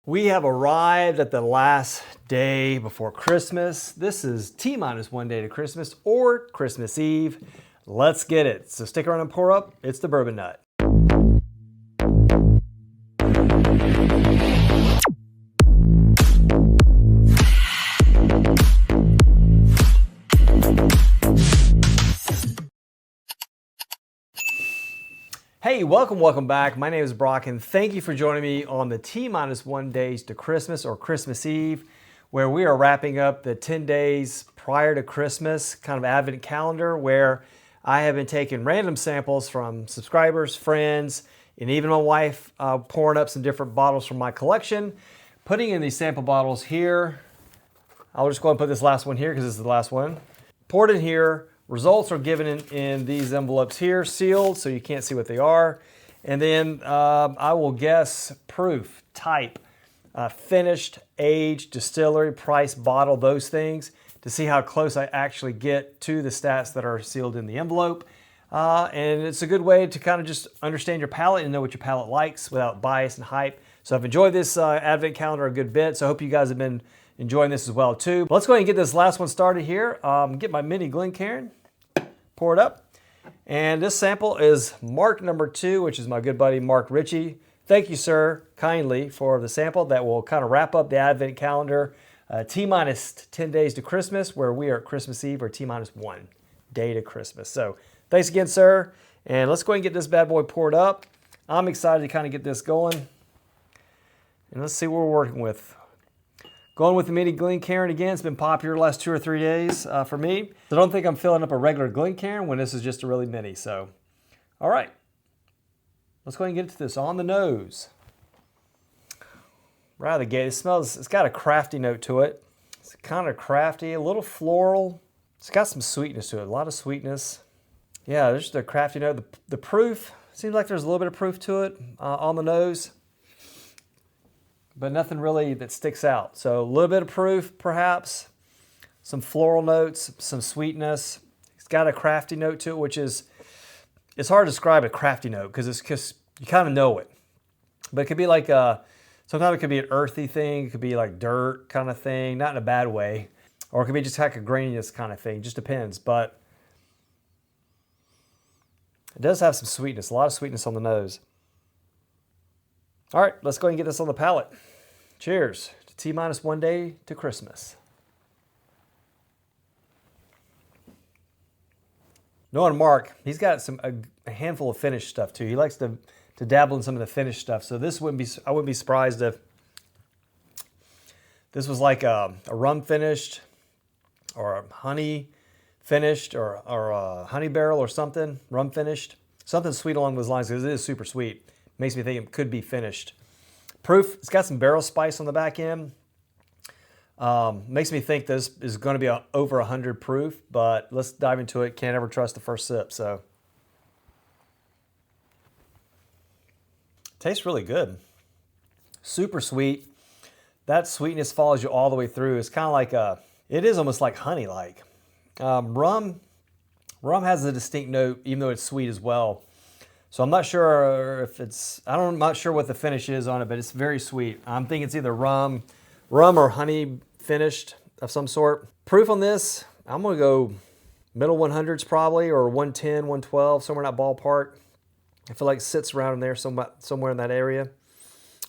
We have arrived at the last day before Christmas. This is T-minus 1 day to Christmas or Christmas Eve. Let's get it. So stick around and pour up. It's the Bourbon Nut. Hey, welcome back. My name is Brock and thank you for joining me on the T-minus 1 days to Christmas or Christmas Eve, where we are wrapping up the 10 days prior to Christmas kind of advent calendar, where I have been taking random samples from subscribers, friends, and even my wife, pouring up some different bottles from my collection, putting in these sample bottles here. I'll just go ahead and put this last one here because this is the last one. Poured in here. Results are given in these envelopes here, sealed, so you can't see what they are. And then I will guess proof, type, finished, age, distillery, price, bottle, those things, to see how close I actually get to the stats that are sealed in the envelope. And it's a good way to kind of just understand your palate and know what your palate likes without bias and hype. So I've enjoyed this advent calendar a good bit, so I hope you guys have been enjoying this as well too. Let's go ahead and get this last one started here. Get my mini Glencairn, pour it up. And this sample is Mark number 2, which is my good buddy Mark Ritchie. Thank you, sir, kindly for the sample that will kind of wrap up the advent calendar. T-minus 10 days to Christmas, where we are at Christmas Eve, or T-minus 1 day to Christmas. So thanks again, sir. And let's go ahead and get this bad boy poured up. I'm excited to kind of get this going. And let's see what we're working with. Going with the mini Glencairn again. It's been popular the last 2 or 3 days for me. So don't think I'm filling up a regular Glencairn when this is just a really mini. So, all right. Let's go ahead and get into this on the nose. Right out of the gate, it smells, it's got a crafty note to it. It's kind of crafty, a little floral. It's got some sweetness to it, a lot of sweetness. Yeah, there's just a crafty note. The proof, seems like there's a little bit of proof to it on the nose, but nothing really that sticks out. So a little bit of proof, perhaps, some floral notes, some sweetness. It's got a crafty note to it, which is, it's hard to describe a crafty note because it's just, you kind of know it. But it could be like sometimes it could be an earthy thing. It could be like dirt kind of thing, not in a bad way. Or it could be just like a graininess kind of thing, just depends. But it does have some sweetness, a lot of sweetness on the nose. All right, let's go ahead and get this on the palate. Cheers to T-minus 1 day to Christmas. Knowing Mark, he's got a handful of finished stuff too. He likes to dabble in some of the finished stuff. So this I wouldn't be surprised if this was like a rum finished or a honey finished or a honey barrel or something, rum finished. Something sweet along those lines because it is super sweet. Makes me think it could be finished. Proof, it's got some barrel spice on the back end. Makes me think this is going to be over 100 proof, but let's dive into it. Can't ever trust the first sip, so. Tastes really good. Super sweet. That sweetness follows you all the way through. It's kind of like it is almost like honey-like. Rum has a distinct note, even though it's sweet as well. So I'm not sure if it's, I'm not sure what the finish is on it, but it's very sweet. I'm thinking it's either rum or honey finished of some sort. Proof on this, I'm gonna go middle 100s probably, or 110, 112, somewhere in that ballpark. I feel like it sits around in there somewhere in that area.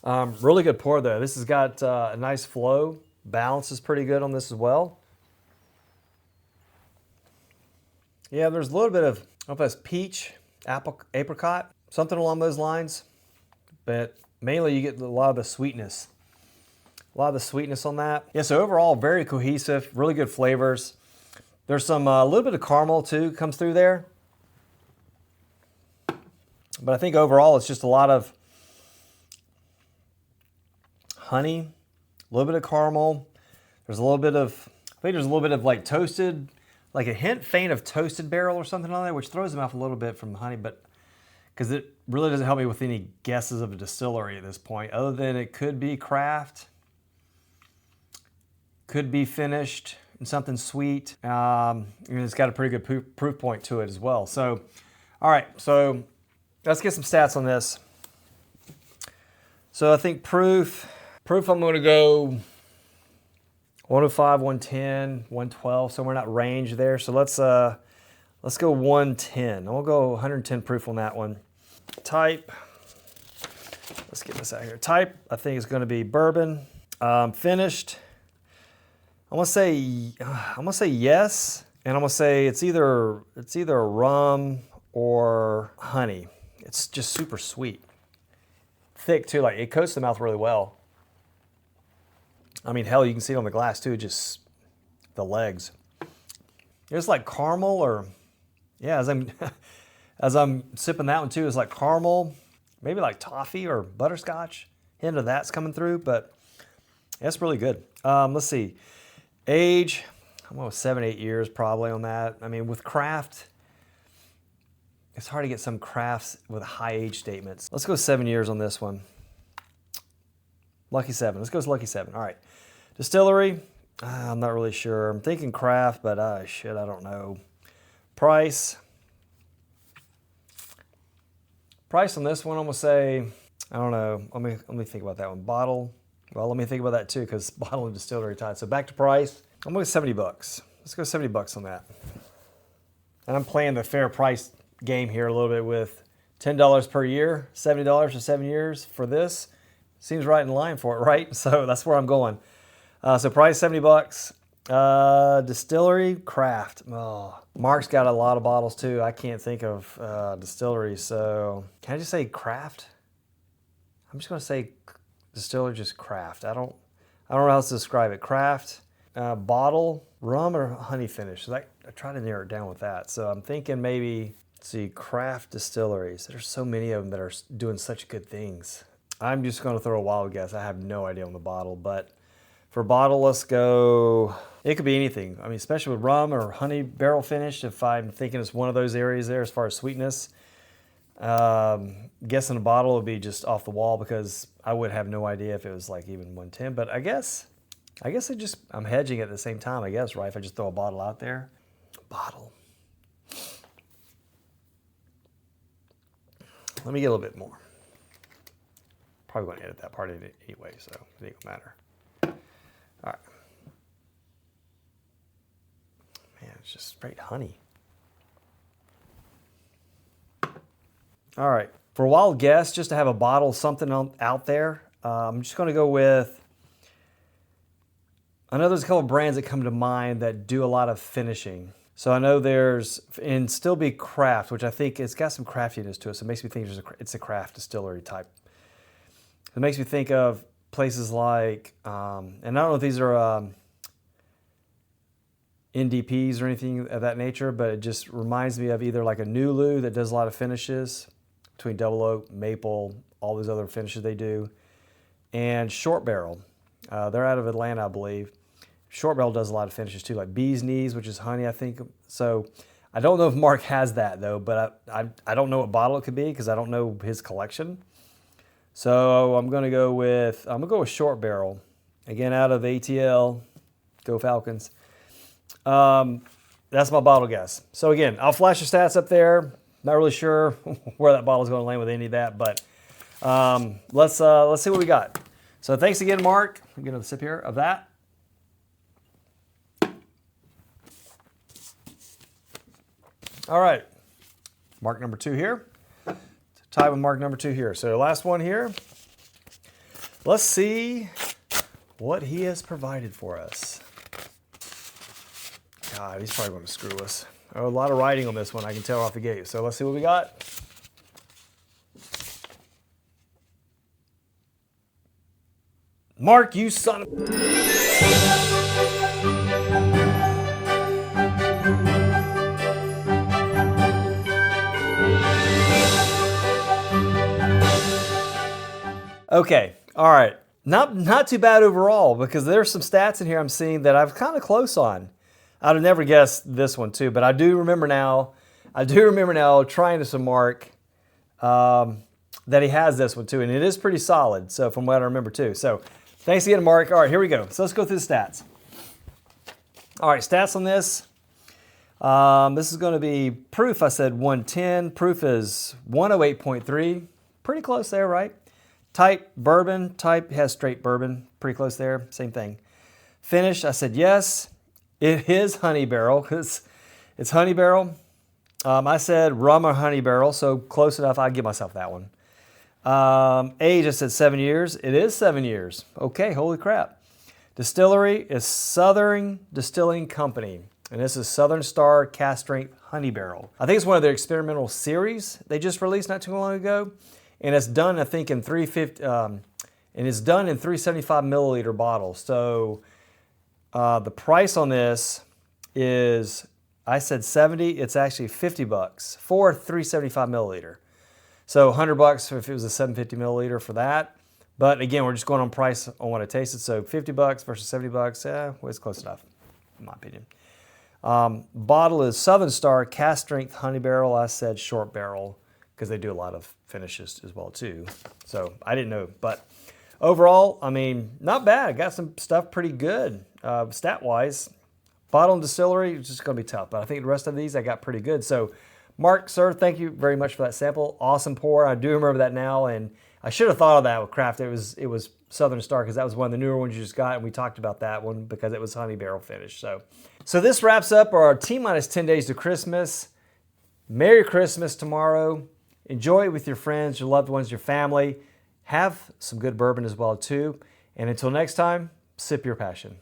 Really good pour though. This has got a nice flow. Balance is pretty good on this as well. Yeah, there's a little bit of, I don't know if that's peach, apple, apricot, something along those lines. But mainly you get a lot of the sweetness. A lot of the sweetness on that. Yeah, so overall, very cohesive, really good flavors. There's some, a little bit of caramel too comes through there. But I think overall it's just a lot of honey, a little bit of caramel. There's a little bit of, I think there's a little bit of like toasted, like a hint faint of toasted barrel or something on there, which throws them off a little bit from honey, but because it really doesn't help me with any guesses of a distillery at this point, other than it could be craft, could be finished and something sweet. It's got a pretty good proof point to it as well. So, all right, so let's get some stats on this. So I think proof, Proof, I'm going to go 105, 110, 112, somewhere in that range there. So let's go 110. I'll go 110 proof on that one. Type, let's get this out here. Type, I think is going to be bourbon. Finished, I'm gonna say yes, and I'm gonna say it's either a rum or honey. It's just super sweet, thick too. Like it coats the mouth really well. I mean, hell, you can see it on the glass too. Just the legs. It's like caramel, or yeah. As I'm sipping that one too, it's like caramel, maybe like toffee or butterscotch. Hint of that's coming through, but that's really good. Let's see. Age, I'm going with 7-8 years probably on that. I mean, with craft, it's hard to get some crafts with high age statements. Let's go 7 years on this one. Lucky 7. Let's go with Lucky 7. All right. Distillery, I'm not really sure. I'm thinking craft, but shit, I don't know. Price. Price on this one, I'm going to say, I don't know. Let me think about that one. Bottle. Well, let me think about that too, because bottle and distillery tied. So back to price. I'm going to go $70. Let's go $70 on that. And I'm playing the fair price game here a little bit with $10 per year, $70 for 7 years for this. Seems right in line for it, right? So that's where I'm going. So price $70. Distillery, craft. Oh, Mark's got a lot of bottles too. I can't think of distillery. So can I just say craft? I'm just going to say distillery, just craft. I don't know how else to describe it. Craft, bottle, rum or honey finish. So I try to narrow it down with that. So I'm thinking maybe, let's see, craft distilleries. There's so many of them that are doing such good things. I'm just going to throw a wild guess. I have no idea on the bottle, but for bottle, let's go, it could be anything. I mean, especially with rum or honey barrel finished, if I'm thinking it's one of those areas there as far as sweetness. Guessing a bottle would be just off the wall because I would have no idea if it was like even 110, but I guess I'm hedging at the same time, I guess, right? If I just throw a bottle out there. Bottle. Let me get a little bit more. Probably going to edit that part in it anyway, so it ain't gonna matter. All right. Man, it's just straight honey. All right, for a wild guess, just to have a bottle, something out there, I'm just going to go with, I know there's a couple of brands that come to mind that do a lot of finishing. So I know there's, and still be craft, which I think it's got some craftiness to it, so it makes me think it's a craft distillery type. It makes me think of places like, and I don't know if these are NDPs or anything of that nature, but it just reminds me of either like a Nulu that does a lot of finishes, between double oak, maple, all those other finishes they do, and Short Barrel. They're out of Atlanta, I believe. Short Barrel does a lot of finishes too, like Bee's Knees, which is honey, I think. So I don't know if Mark has that though, but I don't know what bottle it could be because I don't know his collection. So I'm gonna go with Short Barrel, again out of ATL. Go Falcons. That's my bottle guess. So again, I'll flash the stats up there. Not really sure where that bottle is going to land with any of that, but let's see what we got. So thanks again, Mark. I'm getting a sip here of that. All right, Mark number 2 here. Tie with Mark number 2 here. So last one here. Let's see what he has provided for us. God, he's probably going to screw us. Oh, a lot of writing on this one, I can tell off the gate. So let's see what we got. Mark, you son of... Okay, all right. Not too bad overall, because there's some stats in here I'm seeing that I'm kind of close on. I'd have never guessed this one too, but I do remember now trying to some Mark that he has this one too, and it is pretty solid. So from what I remember too. So thanks again, Mark. All right, here we go. So let's go through the stats. All right, stats on this. This is going to be proof. I said 110. Proof is 108.3. Pretty close there, right? Type bourbon, type has straight bourbon, pretty close there, same thing. Finish, I said yes. It is honey barrel because it's honey barrel. I said rum or honey barrel, so close enough. I'd give myself that one. Age, I said 7 years. It is 7 years. Okay, holy crap. Distillery is Southern Distilling Company, and this is Southern Star Cast Strength Honey Barrel. I think it's one of their experimental series they just released not too long ago, and it's done, I think, in 350, and it's done in 375 milliliter bottles. So the price on this is, I said 70. It's actually $50 for 375 milliliter. So $100 if it was a 750 milliliter for that. But again, we're just going on price on what it tasted. So $50 versus $70, well, it's close enough, in my opinion. Bottle is Southern Star Cast Strength Honey Barrel. I said short barrel because they do a lot of finishes as well too. So I didn't know, but overall, I mean, not bad. Got some stuff pretty good stat-wise. Bottle and Distillery is just going to be tough, but I think the rest of these I got pretty good. So Mark, sir, thank you very much for that sample. Awesome pour. I do remember that now, and I should have thought of that with craft. It was Southern Star because that was one of the newer ones you just got, and we talked about that one because it was honey barrel finish. So this wraps up our T-minus 10 days to Christmas. Merry Christmas tomorrow. Enjoy it with your friends, your loved ones, your family. Have some good bourbon as well too. And until next time, sip your passion.